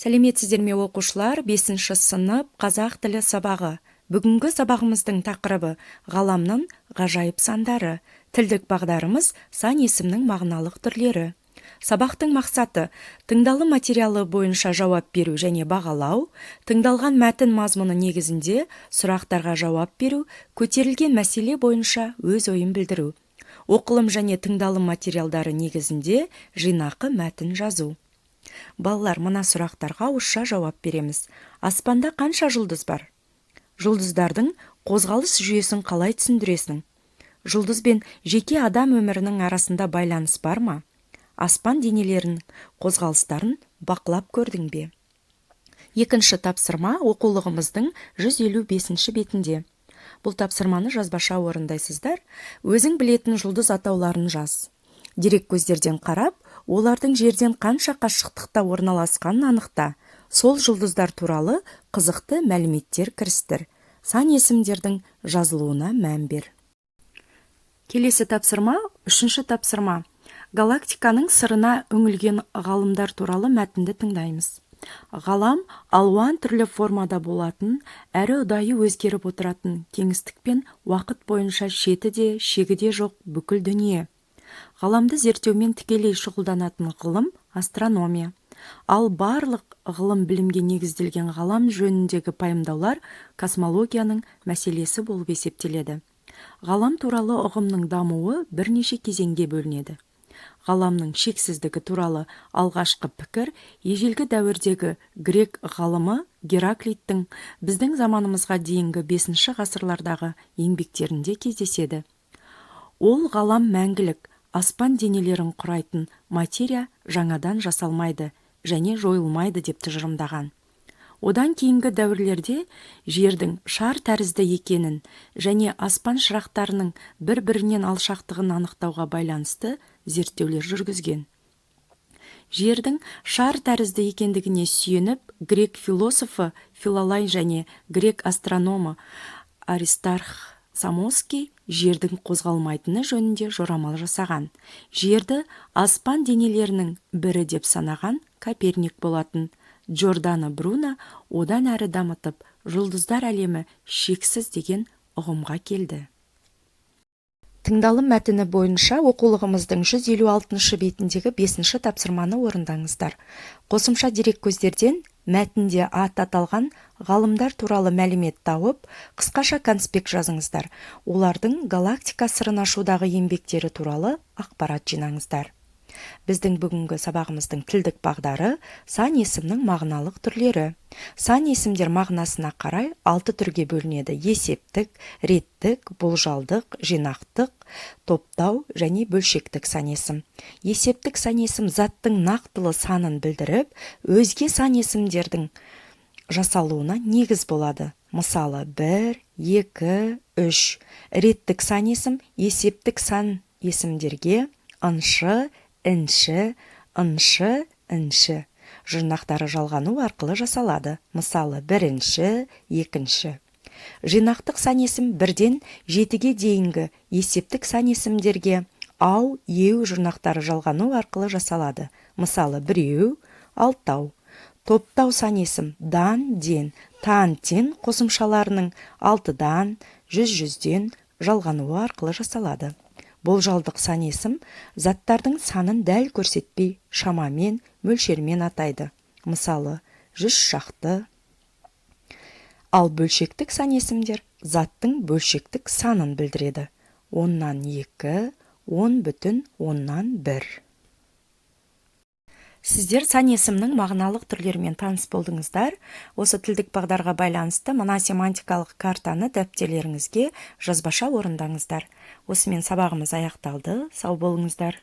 Сәлеметсіздер ме оқушылар, 5-ші сынып қазақ тілі сабағы. Бүгінгі сабағымыздың тақырыбы ғаламның ғажайып сандары. Тілдік бағдарымыз сан есімнің мағыналық түрлері. Сабақтың мақсаты тыңдалым материалы бойынша жауап беру және бағалау, тыңдалған мәтін мазмұны негізінде сұрақтарға жауап беру, көтерілген мәселе бойынша өз ойын білдіру. Оқылым және тыңдалым материалдары негізінде жинақы мәтін жазу. Балалар, мына сұрақтарға ауызша жауап береміз. Аспанда қанша жұлдыз бар? Жұлдыздардың қозғалыс жүйесін қалай түсіндіресің? Жұлдыз бен жеке адам өмірінің арасында байланыс бар ма? Аспан денелерінің қозғалыстарын бақылап көрдің бе? Екінші тапсырма оқулығымыздың 155-ші бетінде. Бұл тапсырманы жазбаша орындайсыздар. Өзің білетін жұлдыз атауларын жаз. Дерек көздерден қарап, олардың жерден қанша қашықтықта орналасқанын анықта. Сол жұлдыздар туралы қызықты мәліметтер кірістір. Сан есімдердің жазылуына мән бер. Келесі тапсырма, 3-ші тапсырма. Галактиканың сырына үңілген ғалымдар туралы мәтінді тыңдаймыз. Ғалам алуан түрлі формада болатын, әрі ұдайы өзгеріп отыратын, кеңістік пен уақыт бойынша шеті де, шегі де жоқ бүкіл дүние. Ғаламды зерттеумен тікелей шұғылданатын ғылым астрономия. Ал барлық ғылым білімге негізделген ғалам жөніндегі пайымдаулар космологияның мәселесі болып есептеледі. Ғалам туралы ұғымның дамуы бірнеше кезеңге бөлінеді. Ғаламның шексіздігі туралы алғашқы пікір ежелгі дәуірдегі грек ғалымы Гераклиттің біздің заманымызға дейінгі 5-ші ғасырлардағы еңбектерінде кездеседі. Ол ғалам мәңгілік, аспан денелерін құрайтын материя жаңадан жасалмайды және жойылмайды деп тұжырымдаған. Одан кейінгі дәуірлерде жердің шар тәрізді екенін және аспан шырақтарының бір-бірінен алшақтығын анықтауға байланысты зерттеулер жүргізген. Жердің шар тәрізді екендігіне сүйеніп, грек философы Филолай және грек астрономы Аристарх Самоский жердің қозғалмайтыны жөнінде жорамал жасаған. Жерді аспан денелерінің бірі деп санаған Коперник болатын. Джордано Бруно одан әрі дамытып, жұлдыздар әлемі шексіз деген ұғымға келді. Тыңдалым мәтіні бойынша оқулығымыздың 156-шы бетіндегі 5-ші тапсырманы орындаңыздар. Қосымша дерек көздерден мәтінде аталған ғалымдар туралы мәлімет тауып, қысқаша конспект жазыңыздар. Олардың галактика сырын ашудағы еңбектері туралы ақпарат жинаңыздар. Біздің бүгінгі сабағымыздың тілдік бағдары сан есімнің мағыналық түрлері. Сан есімдер мағынасына қарай 6 түрге бөлінеді: есептік, реттік, болжалдық, жинақтық, топтау және бөлшектік сан есім. Есептік сан есім заттың нақтылы санын білдіріп, өзге сан есімдердің жасалуына негіз болады. Мысалы, 1, 2, 3. Реттік сан есім есептік сан есімдерге ыншы, інші, ыншы, інші жұрнақтары жалғану арқылы жасалады. Мысалы, 1-ші, 2-ші. Жинақтық сан есім 1-ден 7-ге дейінгі есептік сан есімдерге ау, еу жұрнақтары жалғану арқылы жасалады. Мысалы, 1, 6. Топтау сан есім дан, ден, тан, тен қосымшаларының 6-дан, 100-ден жалғануы арқылы жасалады. Болжалдық сан есім заттардың санын дәл көрсетпей, шамамен, мөлшермен атайды. Мысалы, 100 шақты. Ал бөлшектік сан есімдер заттың бөлшектік санын білдіреді. 10-нан 2, 10,1. Сіздер сан есімнің мағыналық түрлерімен таныс болдыңыздар. Осы тілдік бағдарға байланысты мына семантикалық картаны дәптерлеріңізге жазбаша орындаңыздар. Осымен сабағымыз аяқталды. Сау болыңыздар.